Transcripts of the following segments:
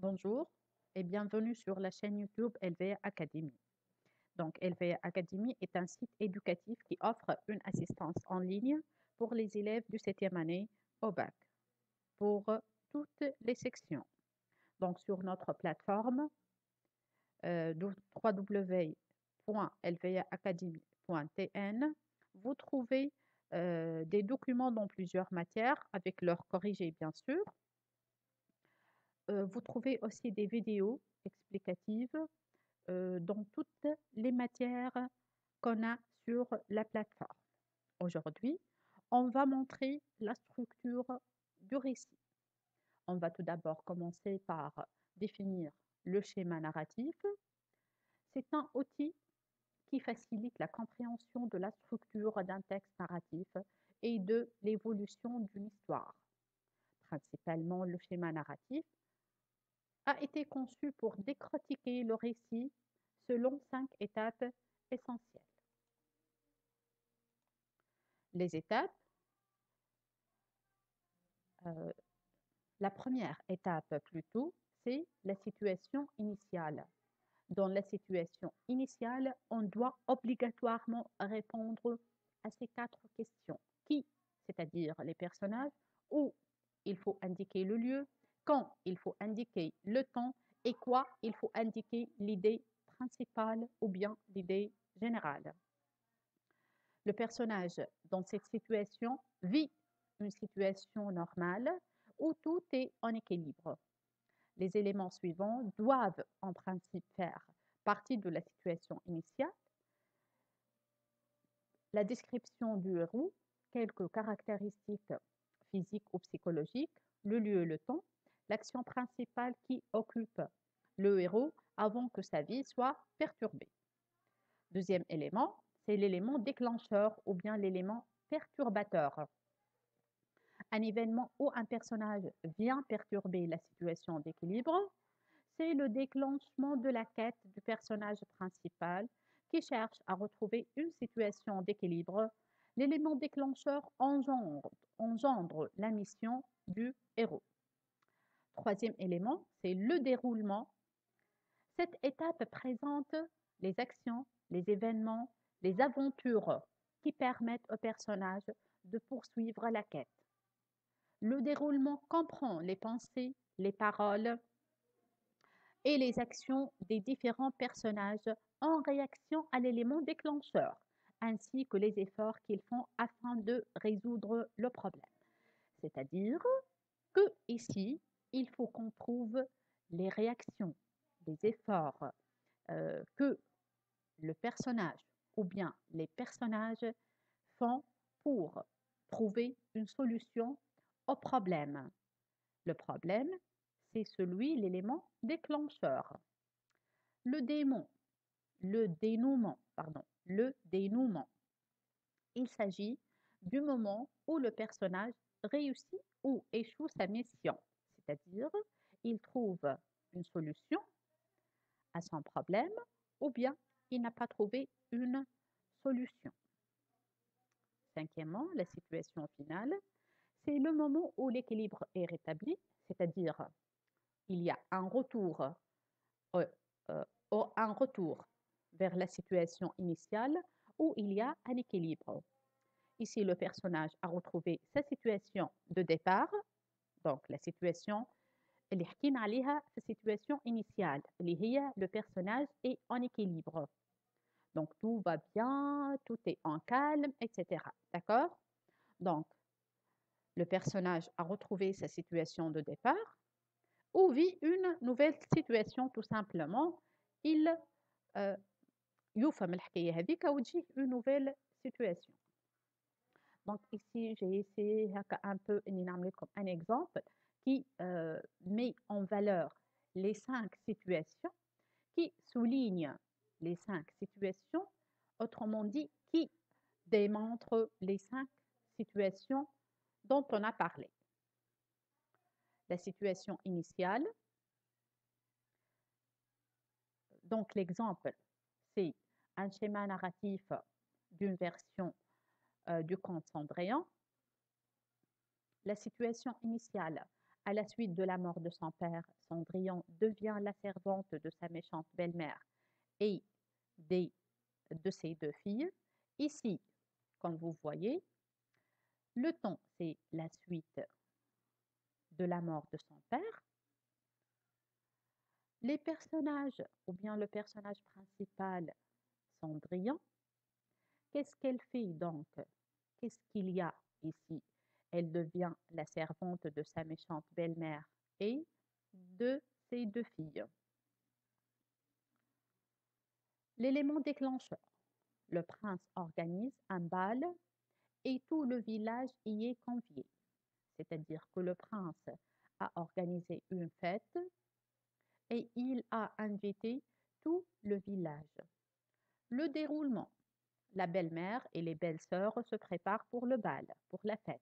Bonjour et bienvenue sur la chaîne YouTube LVA Academy. Donc, LVA Academy est un site éducatif qui offre une assistance en ligne pour les élèves du 7e année au bac, pour toutes les sections. Donc, sur notre plateforme www.lvaacademy.tn, vous trouvez des documents dans plusieurs matières avec leurs corrigés, bien sûr. Vous trouvez aussi des vidéos explicatives dans toutes les matières qu'on a sur la plateforme. Aujourd'hui, on va montrer la structure du récit. On va tout d'abord commencer par définir le schéma narratif. C'est un outil qui facilite la compréhension de la structure d'un texte narratif et de l'évolution d'une histoire. Principalement, le schéma narratif a été conçu pour décortiquer le récit selon 5 étapes essentielles. Les étapes, la première étape plutôt, c'est la situation initiale. Dans la situation initiale, on doit obligatoirement répondre à ces 4 questions. Qui, c'est-à-dire les personnages, où il faut indiquer le lieu, quand il faut indiquer le temps et quoi il faut indiquer l'idée principale ou bien l'idée générale. Le personnage dans cette situation vit une situation normale où tout est en équilibre. Les éléments suivants doivent en principe faire partie de la situation initiale. La description du héros, quelques caractéristiques physiques ou psychologiques, le lieu et le temps, l'action principale qui occupe le héros avant que sa vie soit perturbée. Deuxième élément, c'est l'élément déclencheur ou bien l'élément perturbateur. Un événement ou un personnage vient perturber la situation d'équilibre, c'est le déclenchement de la quête du personnage principal qui cherche à retrouver une situation d'équilibre. L'élément déclencheur engendre la mission du héros. Troisième élément, c'est le déroulement. Cette étape présente les actions, les événements, les aventures qui permettent au personnage de poursuivre la quête. Le déroulement comprend les pensées, les paroles et les actions des différents personnages en réaction à l'élément déclencheur, ainsi que les efforts qu'ils font afin de résoudre le problème. C'est-à-dire que ici, il faut qu'on trouve les réactions, les efforts que le personnage ou bien les personnages font pour trouver une solution au problème. Le problème, c'est l'élément déclencheur. Le dénouement. Il s'agit du moment où le personnage réussit ou échoue sa mission, c'est-à-dire il trouve une solution à son problème ou bien il n'a pas trouvé une solution. Cinquièmement, la situation finale, c'est le moment où l'équilibre est rétabli, c'est-à-dire il y a euh, euh, un retour vers la situation initiale où il y a un équilibre. Ici, le personnage a retrouvé sa situation de départ, donc la situation اللي حكينا عليها في situation initiale اللي هي le personnage est en équilibre. Donc tout va bien, tout est en calme, etc. D'accord? Donc le personnage a retrouvé sa situation de départ ou vit une nouvelle situation tout simplement. Il يفهم الحكاية هذيك وتجيه une nouvelle situation. Donc ici, j'ai essayé un peu un exemple qui met en valeur les 5 situations, qui souligne les 5 situations, autrement dit, qui démontre les 5 situations dont on a parlé. La situation initiale, donc l'exemple, c'est un schéma narratif d'une version du conte Cendrillon. La situation initiale, À la suite de la mort de son père, Cendrillon devient la servante de sa méchante belle-mère et des, de ses deux filles. Ici, comme vous voyez, le temps, c'est la suite de la mort de son père. Les personnages, ou bien le personnage principal, Cendrillon, qu'est-ce qu'elle fait donc? Qu'est-ce qu'il y a ici? Elle devient la servante de sa méchante belle-mère et de ses deux filles. L'élément déclencheur. Le prince organise un bal et tout le village y est convié. C'est-à-dire que le prince a organisé une fête et il a invité tout le village. Le déroulement. La belle-mère et les belles-sœurs se préparent pour le bal, pour la fête,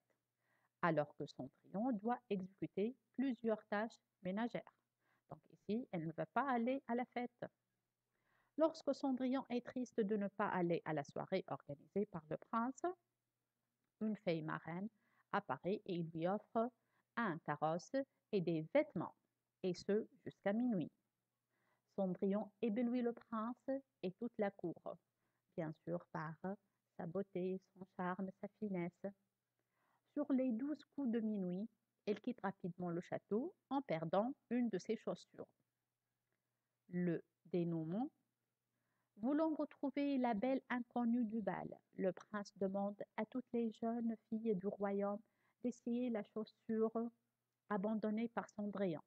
alors que Cendrillon doit exécuter plusieurs tâches ménagères. Donc ici, elle ne va pas aller à la fête. Lorsque Cendrillon est triste de ne pas aller à la soirée organisée par le prince, une fée marraine apparaît et lui offre un carrosse et des vêtements, et ce jusqu'à minuit. Cendrillon éblouit le prince et toute la cour, bien sûr par sa beauté, son charme, sa finesse. Sur les 12 coups de minuit, elle quitte rapidement le château en perdant une de ses chaussures. Le dénouement. Voulant retrouver la belle inconnue du bal, le prince demande à toutes les jeunes filles du royaume d'essayer la chaussure abandonnée par Cendrillon.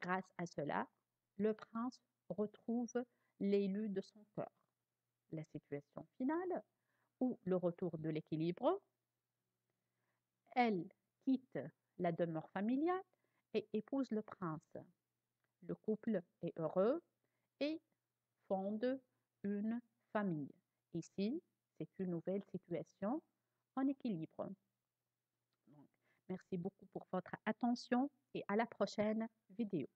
Grâce à cela, le prince retrouve l'élu de son cœur. La situation finale, ou le retour de l'équilibre, elle quitte la demeure familiale et épouse le prince. Le couple est heureux et fonde une famille. Ici, c'est une nouvelle situation en équilibre. Donc, merci beaucoup pour votre attention et à la prochaine vidéo.